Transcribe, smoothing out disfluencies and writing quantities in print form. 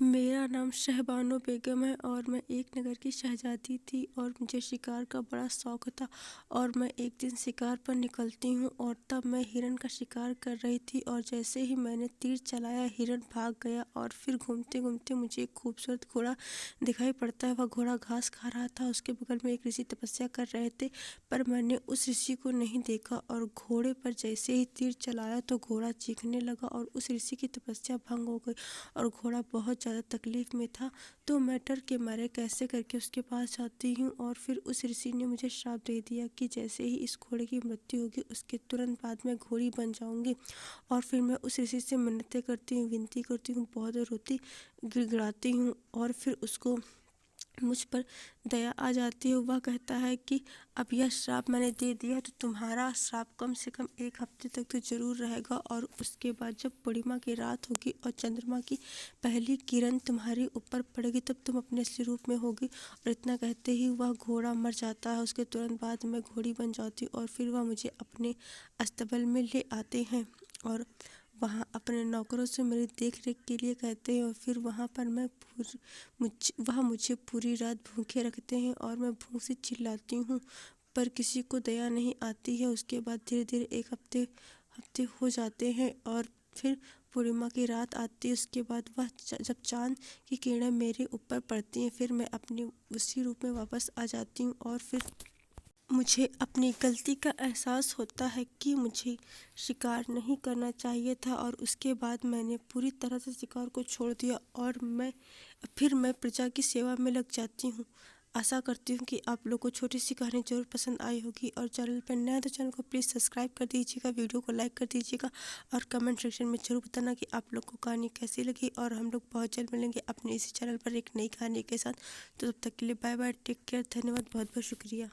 मेरा नाम शहबानो बेगम है और मैं एक नगर की शहजादी थी और मुझे शिकार का बड़ा शौक था। और मैं एक दिन शिकार पर निकलती हूँ और तब मैं हिरन का शिकार कर रही थी और जैसे ही मैंने तीर चलाया हिरन भाग गया। और फिर घूमते घूमते मुझे एक खूबसूरत घोड़ा दिखाई पड़ता है। वह घोड़ा घास खा रहा था। उसके बगल में एक ऋषि तपस्या कर रहे थे, पर मैंने उस ऋषि को नहीं देखा और घोड़े पर जैसे ही तीर चलाया तो घोड़ा चीखने लगा और उस ऋषि की तपस्या भंग हो गई और घोड़ा बहुत ज़्यादा तकलीफ में था। तो मैं डर के मारे कैसे करके उसके पास जाती हूँ और फिर उस ऋषि ने मुझे श्राप दे दिया कि जैसे ही इस घोड़े की मृत्यु होगी उसके तुरंत बाद मैं घोड़ी बन जाऊंगी। और फिर मैं उस ऋषि से मिन्नतें करती हूँ, विनती करती हूँ, बहुत रोती गिड़गिड़ाती हूँ और फिर उसको मुझ पर दया आ जाती है। वह कहता है कि अब यह श्राप मैंने दे दिया है तो तुम्हारा श्राप कम से कम 1 हफ्ते तक तो ज़रूर रहेगा। और उसके बाद जब पूर्णिमा की रात होगी और चंद्रमा की पहली किरण तुम्हारे ऊपर पड़ेगी तब तुम अपने असली रूप में होगी। और इतना कहते ही वह घोड़ा मर जाता है। उसके तुरंत बाद मैं घोड़ी बन जाती हूँ और फिर वह मुझे अपने अस्तबल में ले आते हैं और वहाँ अपने नौकरों से मेरी देख रेख के लिए कहते हैं। और फिर वहाँ पर वह मुझे पूरी रात भूखे रखते हैं और मैं भूख से चिल्लाती हूँ, पर किसी को दया नहीं आती है। उसके बाद धीरे धीरे 1 हफ्ते हो जाते हैं और फिर पूर्णिमा की रात आती है। उसके बाद जब चांद की किरणें मेरे ऊपर पड़ती हैं फिर मैं अपने उसी रूप में वापस आ जाती हूँ। और फिर मुझे अपनी गलती का एहसास होता है कि मुझे शिकार नहीं करना चाहिए था और उसके बाद मैंने पूरी तरह से शिकार को छोड़ दिया और मैं प्रजा की सेवा में लग जाती हूँ। आशा करती हूँ कि आप लोग को छोटी सी कहानी जरूर पसंद आई होगी और चैनल पर नया है तो चैनल को प्लीज़ सब्सक्राइब कर दीजिएगा, वीडियो को लाइक कर दीजिएगा और कमेंट सेक्शन में जरूर बताना कि आप लोग को कहानी कैसी लगी। और हम लोग बहुत जल्द मिलेंगे अपने इसी चैनल पर एक नई कहानी के साथ। तो तब तक के लिए बाय बाय, टेक केयर, धन्यवाद, बहुत बहुत शुक्रिया।